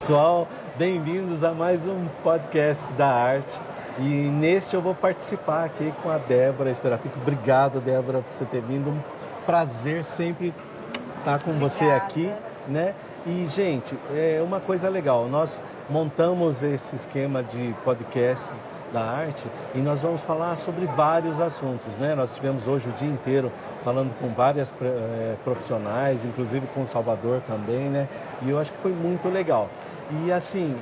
Pessoal, bem-vindos a mais um podcast da arte. E neste eu vou participar aqui com a Débora Esperafico. Obrigado, Débora, por você ter vindo. Um prazer sempre estar com você aqui, né? E, gente, é uma coisa legal. Nós montamos esse esquema de podcast da arte e nós vamos falar sobre vários assuntos, né? Nós tivemos hoje o dia inteiro falando com várias profissionais, inclusive com o Salvador também, né? E eu acho que foi muito legal. E assim,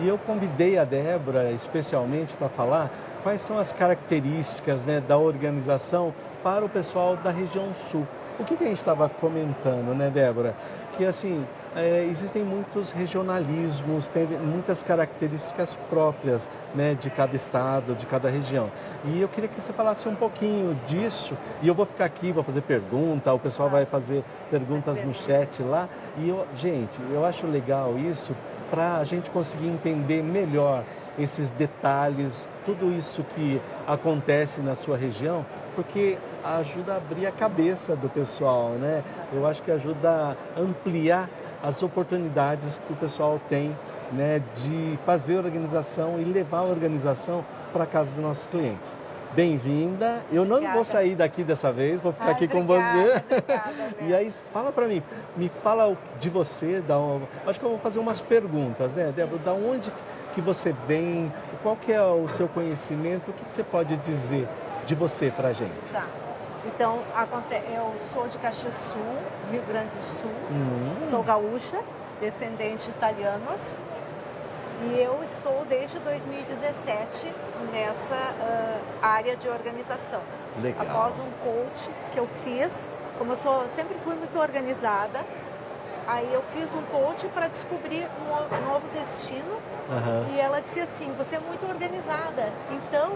eu convidei a Débora especialmente para falar quais são as características, né, da organização para o pessoal da região sul. O que a gente estava comentando, né, Débora? Que assim, existem muitos regionalismos, tem muitas características próprias, né, de cada estado, de cada região. E eu queria que você falasse um pouquinho disso. E eu vou ficar aqui, vou fazer pergunta, o pessoal vai fazer perguntas no chat lá. E gente, eu acho legal isso para a gente conseguir entender melhor esses detalhes, tudo isso que acontece na sua região, porque ajuda a abrir a cabeça do pessoal, né? Eu acho que ajuda a ampliar as oportunidades que o pessoal tem, né, de fazer organização e levar a organização para a casa dos nossos clientes. Bem-vinda. Eu não vou sair daqui dessa vez, vou ficar aqui com você. E aí, fala para mim, me fala de você, acho que eu vou fazer umas perguntas, né, Débora? Da onde que você vem, qual que é o seu conhecimento, o que você pode dizer de você para a gente? Tá. Então, eu sou de Caxias Sul, Rio Grande do Sul, sou gaúcha, descendente de italianos, e eu estou desde 2017 nessa área de organização. Legal. Após um coach que eu fiz, como eu sempre fui muito organizada, aí eu fiz um coach para descobrir um novo destino, e ela disse assim, você é muito organizada, então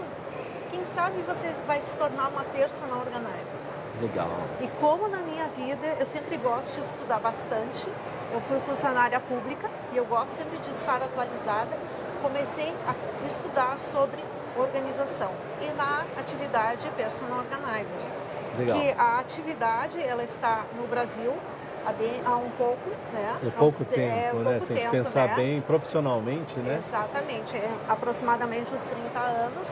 quem sabe você vai se tornar uma personal organizer. Legal. E como na minha vida eu sempre gosto de estudar bastante, eu fui funcionária pública e eu gosto sempre de estar atualizada, comecei a estudar sobre organização e na atividade personal organizer. Legal. Que a atividade ela está no Brasil há um pouco, né? Pouco tempo, né? Se a gente pensar, né? bem profissionalmente, né? Exatamente, aproximadamente uns 30 anos.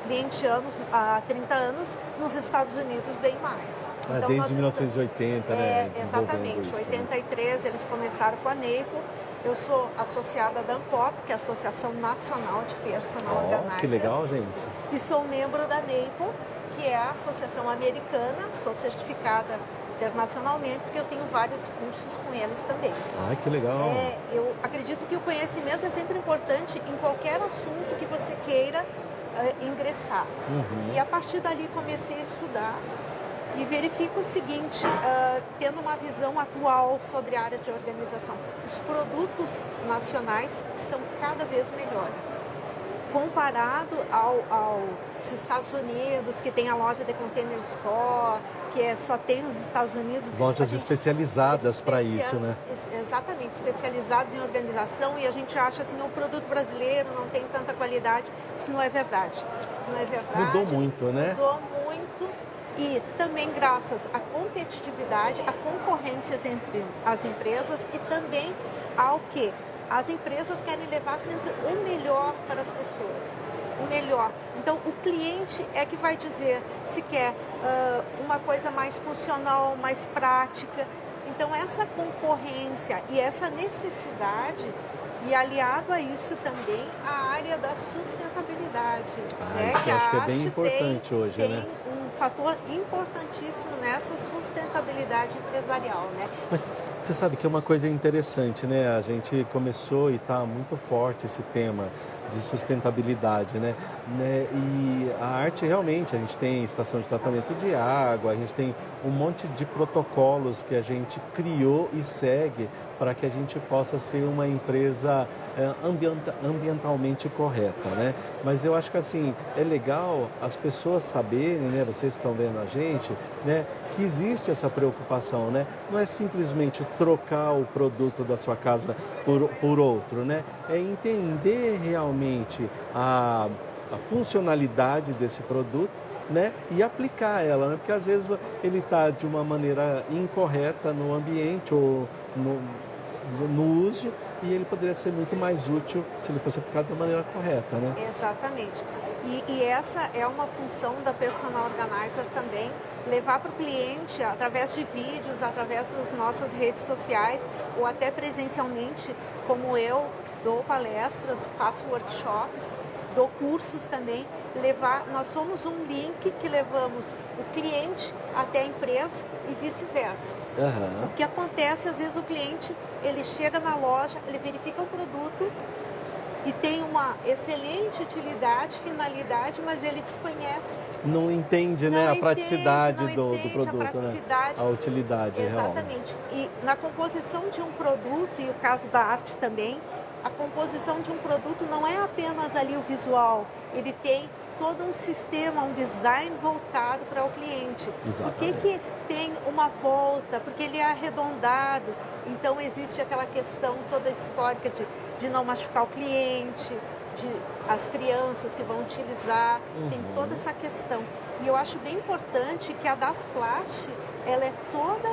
20 anos, a 30 anos, nos Estados Unidos bem mais. Então, desde 1980, né? Exatamente, em 83 eles começaram com a NEIPO. Eu sou associada da ANPOP, que é a Associação Nacional de Personal Organizer. Que legal, gente. E sou membro da NEIPO, que é a associação americana, sou certificada internacionalmente, porque eu tenho vários cursos com eles também. Que legal. Eu acredito que o conhecimento é sempre importante em qualquer assunto que você queira ingressar. E a partir dali comecei a estudar e verifico o seguinte, tendo uma visão atual sobre a área de organização, os produtos nacionais estão cada vez melhores. Comparado aos Estados Unidos, que tem a loja de Container Store, que só tem os Estados Unidos. Lojas especializadas para isso, né? Exatamente, especializadas em organização, e a gente acha assim, o produto brasileiro não tem tanta qualidade. Isso não é verdade. Não é verdade. Mudou muito, né? Mudou muito, e também graças à competitividade, à concorrência entre as empresas e também ao que as empresas querem levar sempre o melhor para as pessoas. O melhor. Então, o cliente é que vai dizer se quer uma coisa mais funcional, mais prática. Então, essa concorrência e essa necessidade, e aliado a isso também a área da sustentabilidade. Isso eu acho que é bem importante hoje, tem né? um fator importantíssimo nessa sustentabilidade empresarial, né? Mas você sabe que é uma coisa interessante, né? A gente começou e está muito forte esse tema de sustentabilidade, né? E a arte realmente, a gente tem estação de tratamento de água, a gente tem um monte de protocolos que a gente criou e segue para que a gente possa ser uma empresa ambientalmente correta, né? Mas eu acho que assim, é legal as pessoas saberem, né? Vocês estão vendo a gente, né? Que existe essa preocupação, né? Não é simplesmente trocar o produto da sua casa por outro, né? É entender realmente a funcionalidade desse produto, né? E aplicar ela, né? Porque às vezes ele está de uma maneira incorreta no ambiente ou no uso, e ele poderia ser muito mais útil se ele fosse aplicado da maneira correta, né? Exatamente. E essa é uma função da Personal Organizer também, levar para o cliente, através de vídeos, através das nossas redes sociais, ou até presencialmente, como eu dou palestras, faço workshops, dou cursos também, nós somos um link que levamos o cliente até a empresa e vice-versa. Aham. O que acontece, às vezes o cliente, ele chega na loja, ele verifica o produto e tem uma excelente utilidade, finalidade, mas ele desconhece. Não entende, né, a praticidade do produto, a praticidade, né? A utilidade real. Exatamente. E na composição de um produto, e o caso da arte também, a composição de um produto não é apenas ali o visual, ele tem todo um sistema, um design voltado para o cliente. Exatamente. Por que tem uma volta? Porque ele é arredondado, então existe aquela questão toda histórica de não machucar o cliente, as crianças que vão utilizar, tem toda essa questão. E eu acho bem importante que a Dasplast, ela é toda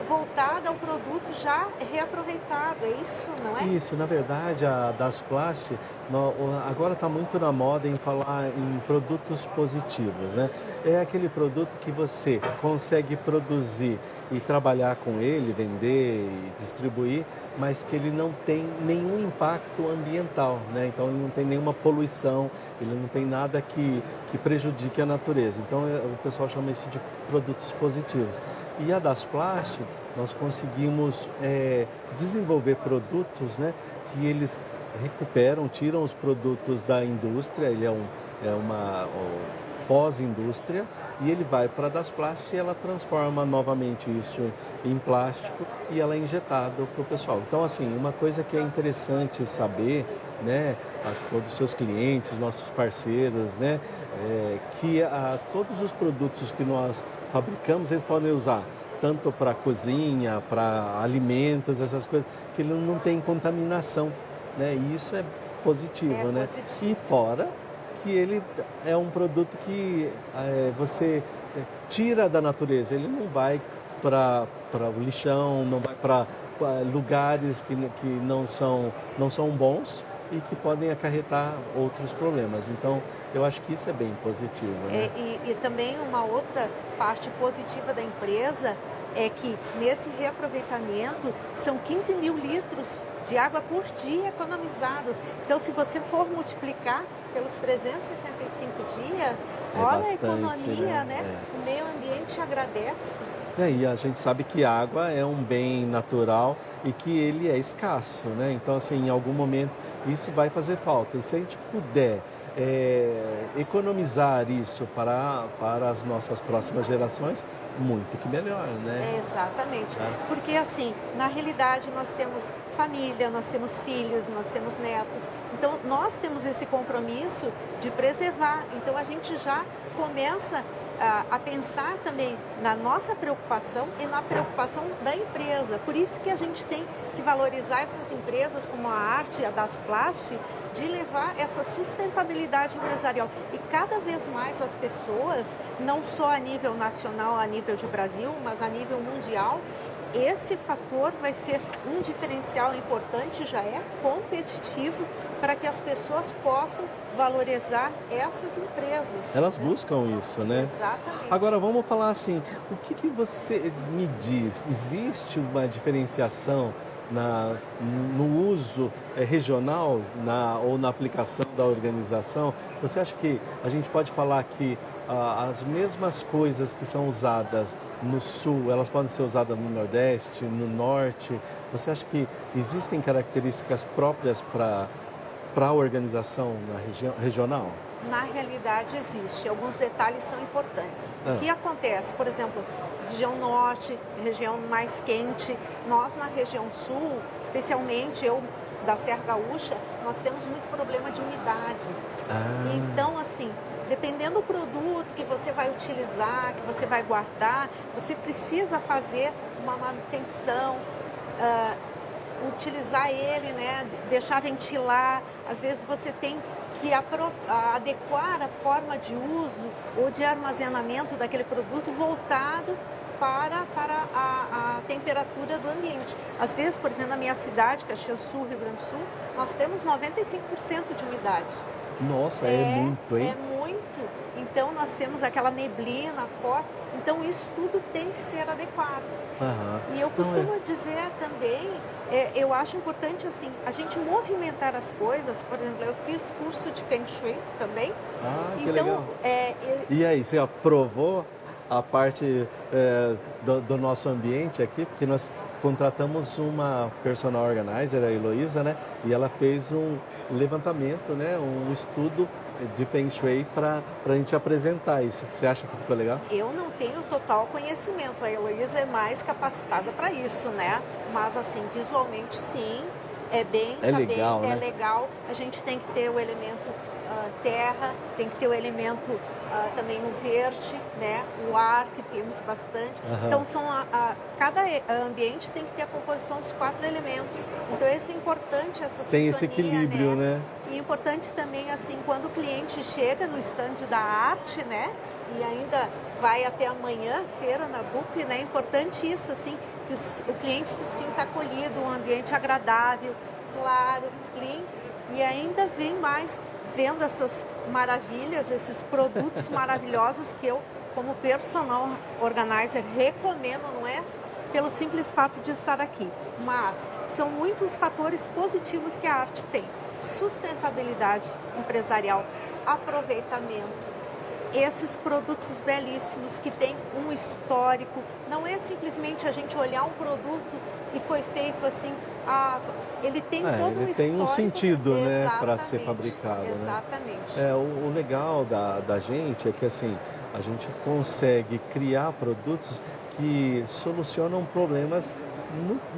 voltada ao produto já reaproveitado, é isso, não é? Isso, na verdade, a Dasplast agora está muito na moda em falar em produtos positivos, né? É aquele produto que você consegue produzir e trabalhar com ele, vender e distribuir, mas que ele não tem nenhum impacto ambiental, né? Então ele não tem nenhuma poluição, ele não tem nada que prejudique a natureza. Então o pessoal chama isso de produtos positivos. E a Dasplast, nós conseguimos desenvolver produtos, né, que eles recuperam, tiram os produtos da indústria, ele é uma pós-indústria, e ele vai para a Dasplast e ela transforma novamente isso em plástico e ela é injetado para o pessoal. Então, assim, uma coisa que é interessante saber, né, a todos os seus clientes, nossos parceiros, né, que todos os produtos que nós fabricamos, eles podem usar tanto para cozinha, para alimentos, essas coisas, que ele não tem contaminação, né? E isso é positivo, né? Positivo. E fora que ele é um produto que você tira da natureza, ele não vai para o lixão, não vai para lugares que não são bons e que podem acarretar outros problemas. Então, eu acho que isso é bem positivo, né? E também uma outra parte positiva da empresa é que nesse reaproveitamento são 15 mil litros de água por dia economizados. Então, se você for multiplicar pelos 365 dias, olha bastante, a economia, né? É. O meio ambiente agradece. E a gente sabe que a água é um bem natural e que ele é escasso, né? Então, assim, em algum momento isso vai fazer falta. E se a gente puder economizar isso para as nossas próximas gerações, muito que melhor, né? Exatamente. Porque assim, na realidade nós temos família, nós temos filhos, nós temos netos. Então nós temos esse compromisso de preservar. Então a gente já começa a pensar também na nossa preocupação e na preocupação da empresa. Por isso que a gente tem que valorizar essas empresas como a Arte, a Dasplast, de levar essa sustentabilidade empresarial. E cada vez mais as pessoas, não só a nível nacional, a nível de Brasil, mas a nível mundial, esse fator vai ser um diferencial importante, já é competitivo, para que as pessoas possam valorizar essas empresas. Elas buscam isso, né? Exatamente. Agora, vamos falar assim, o que você me diz? Existe uma diferenciação no uso regional ou na aplicação da organização? Você acha que a gente pode falar que as mesmas coisas que são usadas no sul, elas podem ser usadas no nordeste, no norte? Você acha que existem características próprias para a organização regional? Na realidade existe, alguns detalhes são importantes. O que acontece? Por exemplo, região norte, região mais quente. Nós na região sul, especialmente eu da Serra Gaúcha, nós temos muito problema de umidade. Então, assim, dependendo do produto que você vai utilizar, que você vai guardar, você precisa fazer uma manutenção, utilizar ele, né, deixar ventilar. Às vezes você tem que adequar a forma de uso ou de armazenamento daquele produto voltado para a temperatura do ambiente. Às vezes, por exemplo, na minha cidade, Caxias do Sul, Rio Grande do Sul, nós temos 95% de umidade. Nossa, é muito, hein? É muito. Então, nós temos aquela neblina forte. Então, isso tudo tem que ser adequado. E eu costumo dizer também, eu acho importante, assim, a gente movimentar as coisas. Por exemplo, eu fiz curso de Feng Shui também. Que legal. Então, E aí, você aprovou a parte do nosso ambiente aqui? Porque nós contratamos uma personal organizer, a Heloísa, né? E ela fez um levantamento, né? Um estudo de Feng Shui para a gente apresentar isso. Você acha que ficou legal? Eu não tenho total conhecimento, a Heloísa é mais capacitada para isso, né? Mas assim, visualmente sim, legal, bem, né? É legal. A gente tem que ter o elemento terra, tem que ter o elemento também o verde, né? O ar, que temos bastante. Então, cada ambiente tem que ter a composição dos 4 elementos. Então, esse é importante, essa sintonia, tem esse equilíbrio, né? E importante também, assim, quando o cliente chega no stand da arte, né? E ainda vai até amanhã, feira na BUP, né? É importante isso, assim, que o cliente se sinta acolhido, um ambiente agradável, claro, limpo. E ainda vem mais vendo essas maravilhas, esses produtos maravilhosos que eu, como personal organizer, recomendo, não é pelo simples fato de estar aqui, mas são muitos fatores positivos que a arte tem. Sustentabilidade empresarial, aproveitamento, esses produtos belíssimos que têm um histórico. Não é simplesmente a gente olhar um produto e foi feito assim, ele tem todo um histórico. Tem um sentido, né, para ser fabricado. Exatamente. Né? O legal da gente é que assim, a gente consegue criar produtos que solucionam problemas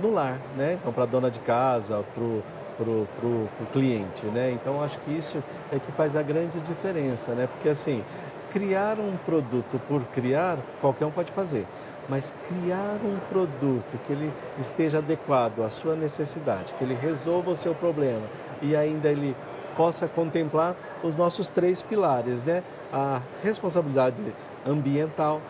no lar, né? Então, para a dona de casa, pro cliente, né? Então, acho que isso é que faz a grande diferença, né? Porque assim, criar um produto por criar, qualquer um pode fazer. Mas criar um produto que ele esteja adequado à sua necessidade, que ele resolva o seu problema e ainda ele possa contemplar os nossos 3 pilares, né? A responsabilidade ambiental,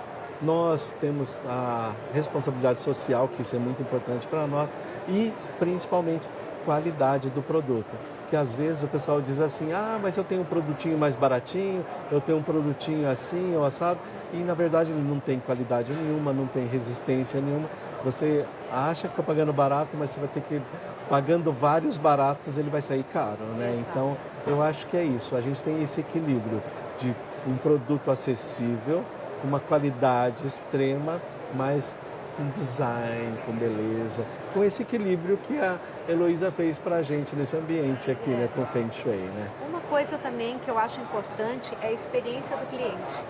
nós temos a responsabilidade social, que isso é muito importante para nós, e principalmente qualidade do produto. Que às vezes o pessoal diz assim, mas eu tenho um produtinho mais baratinho, eu tenho um produtinho assim ou assado, e na verdade ele não tem qualidade nenhuma, não tem resistência nenhuma. Você acha que está pagando barato, mas você vai ter que, pagando vários baratos, ele vai sair caro, né? Exato. Então, eu acho que é isso, a gente tem esse equilíbrio de um produto acessível, uma qualidade extrema, mas com design, com beleza, com esse equilíbrio que a Heloísa fez para a gente nesse ambiente aqui, né, com o Feng Shui, né? Uma coisa também que eu acho importante é a experiência do cliente.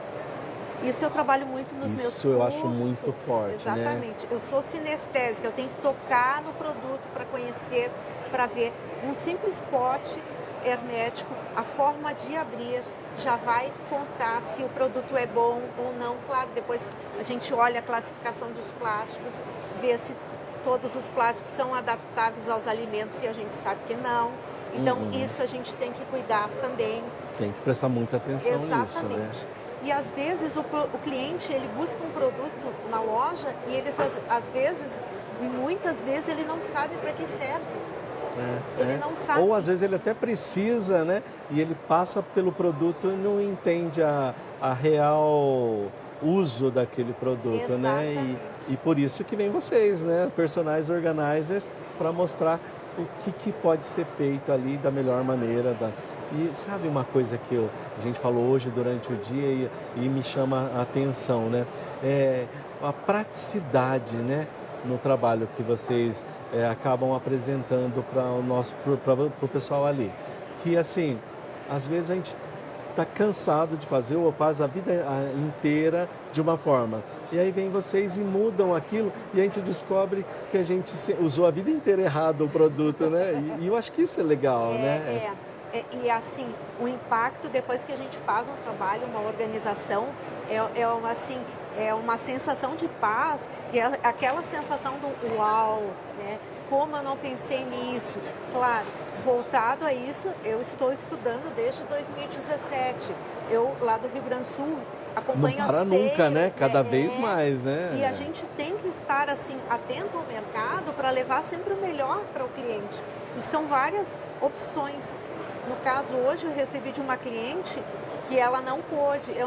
Isso eu trabalho muito nos meus cursos. Isso eu acho muito forte, exatamente. né? Eu sou sinestésica, eu tenho que tocar no produto para conhecer, para ver. Um simples pote hermético, a forma de abrir já vai contar se o produto é bom ou não. Claro, depois a gente olha a classificação dos plásticos, vê se todos os plásticos são adaptáveis aos alimentos e a gente sabe que não. Então, isso a gente tem que cuidar também. Tem que prestar muita atenção nisso, né? E às vezes o cliente, ele busca um produto na loja e ele, às vezes, e muitas vezes, ele não sabe para que serve. Ele não sabe. Ou às vezes ele até precisa, né? E ele passa pelo produto e não entende a real uso daquele produto, né? E por isso que vem vocês, né? Personagens organizers, para mostrar o que pode ser feito ali da melhor maneira. E sabe uma coisa que a gente falou hoje durante o dia e me chama a atenção, né? A praticidade, né? No trabalho que vocês acabam apresentando para o pessoal ali. Que assim, às vezes a gente está cansado de fazer ou faz a vida inteira de uma forma. E aí vem vocês e mudam aquilo e a gente descobre que a gente usou a vida inteira errado o produto, né? E eu acho que isso é legal, né? E assim, o impacto depois que a gente faz um trabalho, uma organização, é uma sensação de paz, que é aquela sensação do uau, né? Como eu não pensei nisso. Claro, voltado a isso, eu estou estudando desde 2017. Eu, lá do Rio Grande do Sul, acompanho não para as nunca, feiras, né? Cada vez mais, né? E a gente tem que estar assim atento ao mercado para levar sempre o melhor para o cliente. E são várias opções. No caso, hoje eu recebi de uma cliente que eu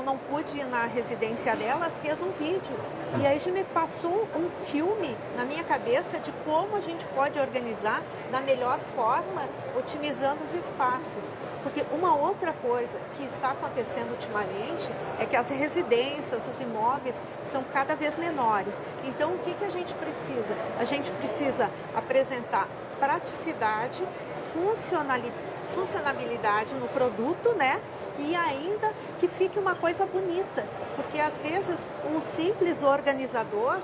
não pude ir na residência dela, fez um vídeo. E aí já me passou um filme na minha cabeça de como a gente pode organizar da melhor forma, otimizando os espaços. Porque uma outra coisa que está acontecendo ultimamente é que as residências, os imóveis são cada vez menores. Então, o que a gente precisa? A gente precisa apresentar praticidade, funcionalidade no produto, né? E ainda que fique uma coisa bonita, porque às vezes um simples organizador,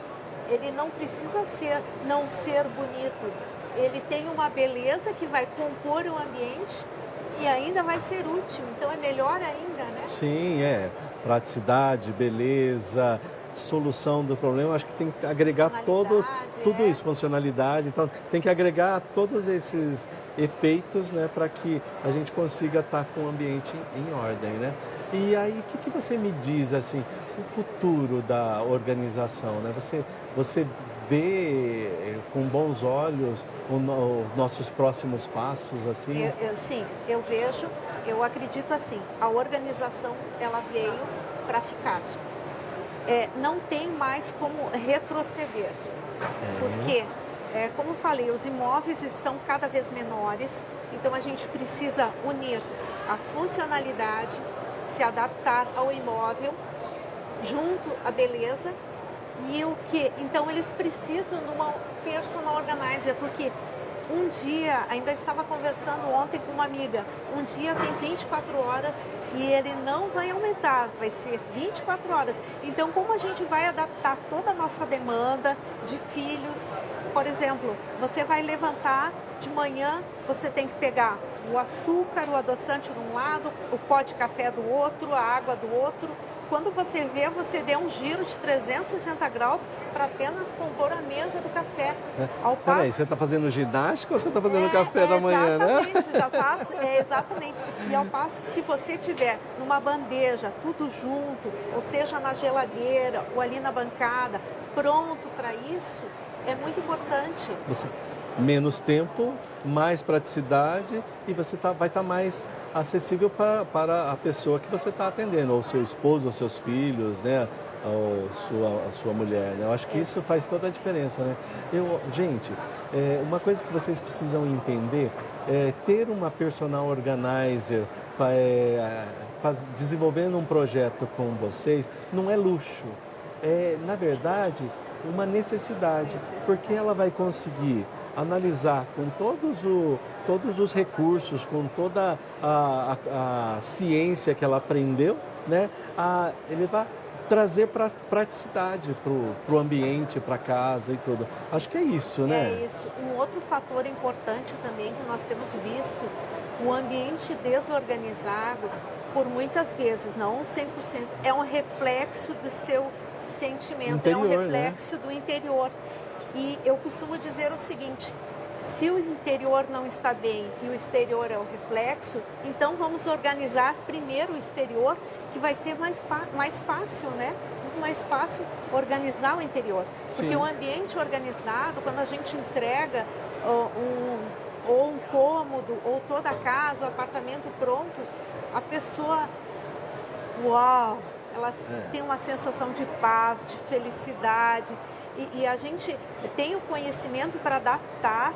ele não precisa não ser bonito, ele tem uma beleza que vai compor o ambiente e ainda vai ser útil, então é melhor ainda, né? Sim, praticidade, beleza, solução do problema, acho que tem que agregar tudo isso, funcionalidade, então tem que agregar todos esses efeitos, né, para que a gente consiga estar com o ambiente em ordem, né? E aí, o que você me diz, assim, o futuro da organização, né? Você vê com bons olhos os nossos próximos passos, assim? Sim, eu vejo, eu acredito assim, a organização, ela veio para ficar. Não tem mais como retroceder. Porque, como eu falei, os imóveis estão cada vez menores, então a gente precisa unir a funcionalidade, se adaptar ao imóvel, junto à beleza e o que? Então eles precisam de uma personal organizer, porque um dia, ainda estava conversando ontem com uma amiga, um dia tem 24 horas e ele não vai aumentar, vai ser 24 horas. Então, como a gente vai adaptar toda a nossa demanda de filhos? Por exemplo, você vai levantar de manhã, você tem que pegar o açúcar, o adoçante de um lado, o pó de café do outro, a água do outro. Quando você vê, você deu um giro de 360 graus para apenas compor a mesa do café. Peraí, você está fazendo ginástica ou você está fazendo café da manhã, né? Exatamente. E ao passo que se você tiver numa bandeja, tudo junto, ou seja, na geladeira ou ali na bancada, pronto para isso, é muito importante. Menos tempo, mais praticidade e você vai estar mais acessível para a pessoa que você está atendendo, ou seu esposo, ou seus filhos, né? Ou a sua mulher, né? Eu acho que isso faz toda a diferença, né? Gente, uma coisa que vocês precisam entender é ter uma personal organizer desenvolvendo um projeto com vocês não é luxo, na verdade, uma necessidade, porque ela vai conseguir analisar com todos os recursos, com toda a ciência que ela aprendeu, né? Ele vai trazer praticidade para o ambiente, para casa e tudo. Acho que é isso, né? É isso. Um outro fator importante também que nós temos visto, o ambiente desorganizado, por muitas vezes, não 100%, é um reflexo do seu sentimento, interior, é um reflexo do interior. E eu costumo dizer o seguinte, se o interior não está bem e o exterior é o reflexo, então vamos organizar primeiro o exterior, que vai ser mais fácil, né? Muito mais fácil organizar o interior. Porque Sim. o ambiente organizado, quando a gente entrega ou um cômodo, ou toda a casa, o apartamento pronto, a pessoa, uau, ela tem uma sensação de paz, de felicidade. E a gente tem o conhecimento para adaptar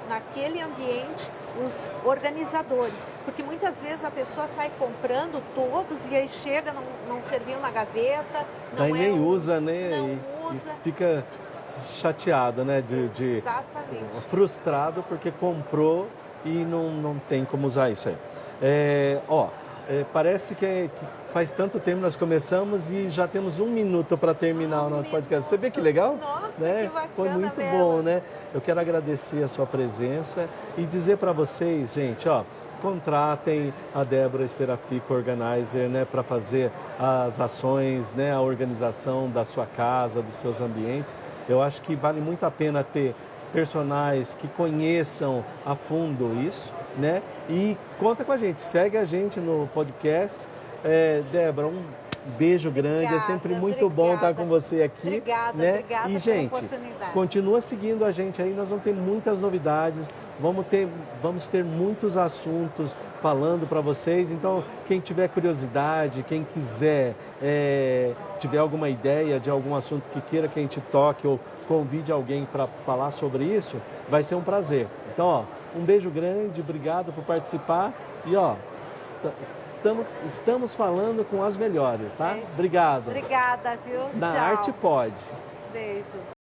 naquele ambiente os organizadores. Porque muitas vezes a pessoa sai comprando todos e aí chega, não serviu na gaveta. Daí nem usa, né? Não usa. E fica chateado, né? Exatamente. Frustrado porque comprou e não tem como usar isso aí. parece que faz tanto tempo nós começamos e já temos 1 minuto para terminar o nosso podcast. Você vê que legal? Nossa, né? que bacana, Foi muito Bela. bom, né? Eu quero agradecer a sua presença e dizer para vocês, gente, ó, contratem a Débora Esperafico Organizer, né, para fazer as ações, né, a organização da sua casa, dos seus ambientes. Eu acho que vale muito a pena ter personagens que conheçam a fundo isso, né? E conta com a gente, segue a gente no podcast. Débora, um beijo grande, é sempre muito bom estar com você aqui. Obrigada, né? obrigada E, pela gente, oportunidade. continua seguindo a gente aí, nós vamos ter muitas novidades, vamos ter muitos assuntos falando para vocês. Então, quem tiver curiosidade, quem quiser, tiver alguma ideia de algum assunto que queira que a gente toque ou convide alguém para falar sobre isso, vai ser um prazer. Então, ó, um beijo grande, obrigado por participar e, ó, estamos falando com as melhores, tá? Obrigado. Obrigada, viu? Na Tchau. Arte Pode. Beijo.